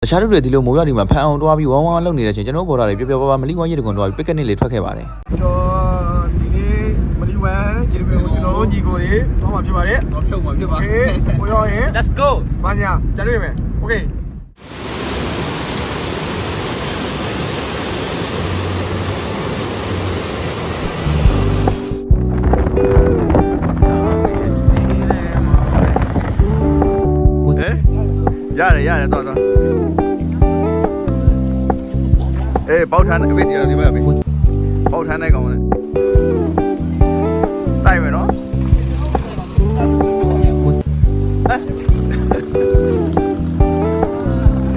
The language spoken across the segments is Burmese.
တခြားလူတွေဒီလိုမိုးရွာဒီမှာဖန်အောင်တွားပြီးဝမ်းဝမ်းလုပ်နေတဲ့ချိန်ကျွန်တော်ပေါ်လာတယ်ပျော်ပျော်ပါပါမလီဝမ်းရေတကွန်တွားပြီးပစ်ကက်နစ်လေးထွက်ခဲ့ပါတယ်ကျွန်တော်ဒီနေ့မလီဝမ်းရေတကွန်ကိုကျွန်တော်ညီကိုတွေတွားမှာဖြစ်ပါတယ်တော့ဖြုတ်မှာဖြစ်ပါကိုရောရင် Let's go ဘာညာပြန်တွေ့မယ် Okayရတယ်တော့အေးပေါက်ထမ်းအမေဒီမှာပဲပေါက်ထမ်းတဲ့ကောင်နဲ့တိုက်မယ်နော်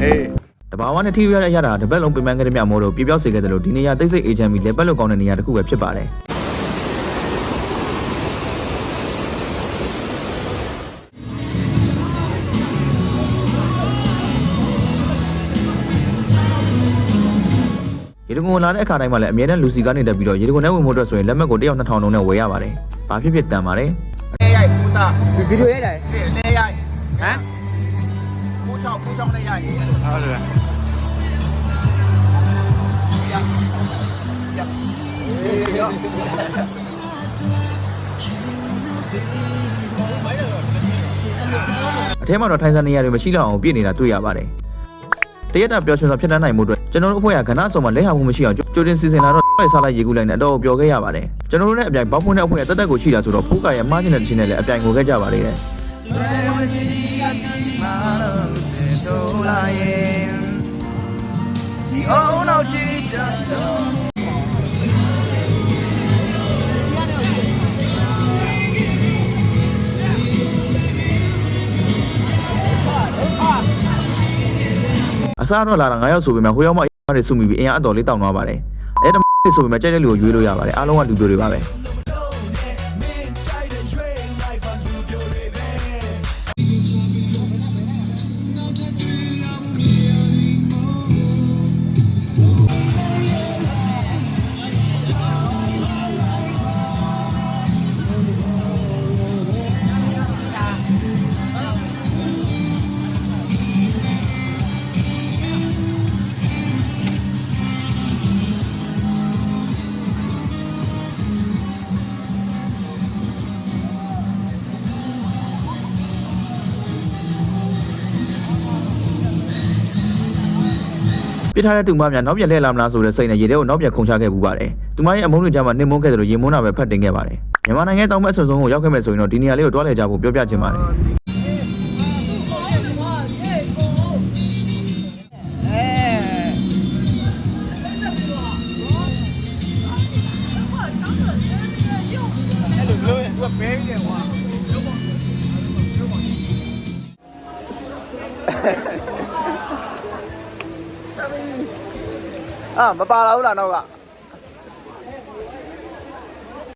အေးတဘာဝနဲ့ထိရရတာတပတ်လုံးပြင်ပန်းခဲ့တဲ့မြမိုးတို့ပြပြောက်စေခဲ့တယ်လို့ဒီနေရာတိတ်ဆိတ်အေဂျင့်ပြီးလက်ပတ်လို့ကောင်းတဲ့နေရာတစ်ခုပဲဖြစ်ပါတယ်ရေတကွန်လာတဲ့အခါတိုင်းမှာလည်းအမြဲတမ်းလူစီကနေတက်ပြီးတော့ရေတကွန်နဲ့ဝင်ဖို့အတွက်ဆိုရင်လက်မှတ်ကို1ယောက်2000လုံးနဲ့ဝယ်ရပါတယ်။ဘာဖြစ်ဖြစ်တန်ပါတယ်။အဲရိုက်ပူတာဗီဒီယိုရိုက်တယ်။အဲရိုက်ဟမ်ပူချောင်းနဲ့ရိုက်ဟုတ်တယ်အထဲမှာတော့ထိုင်စားနေရတွေမရှိတော့အောင်ပြည့်နေတာတွေ့ရပါတယ်တရက်တာပျော်ရွှင်စွာဖြစ်တန်းနိုင်မှုအတွက်ကျွန်တော်တို့အဖွဲ့ကကဏ္ဍဆောင်မှာလက်ဟမှုမရှိအောင်ကြိုတင်စီစဉ်လာတော့စားလိုက်ရေကူးလိုက်နဲ့အတော်ပျော်ခဲ့ရပါတယ်ကျွန်တော်တို့နဲ့အပြိုင်ဘောက်ဖွင့်တဲ့အဖွဲ့ကတက်တက်ကိုရှိတာဆိုတော့ဖိုးကရဲ့မှားချင်တဲ့တခြင်းနဲ့လည်းအပြိုင်ကိုခဲ့ကြပါလေတဲ့အစားတော့လာတာ9ယောက်ဆိုပေမဲ့ဟိုရောက်မှတွေစုမိပြီးအင်အားအတော်လေးတောင်းသွားပါတယ်အဲ့ဒါဆိုပေမဲ့ကြိုက်တဲ့လူကိုရွေးလို့ရပါတယ်အားလုံးကလူပြိုတွေပါပဲပြထားတဲ့တူမများနောက်ပြန်လှည့်လာမလားဆိုတဲ့စိတ်နဲ့ရေထဲကိုနောက်ပြန်ခုန်ချခဲ့ပူပါတယ်။တူမရဲ့အမုန်းတွေကြားမှာနှိမ့်မုန်းခဲ့တယ်လို့ရေမုန်းတာပဲဖတ်တင်ခဲ့ပါတယ်။မြန်မာနိုင်ငံတောင်ဘက်အစွန်ဆုံးကိုရောက်ခဲ့မဲ့ဆိုရင်တော့ဒီနေရာလေးကိုတွားလှည့်ကြဖို့ပြောပြချင်ပါတယ်啊，没扒了，我哪弄个？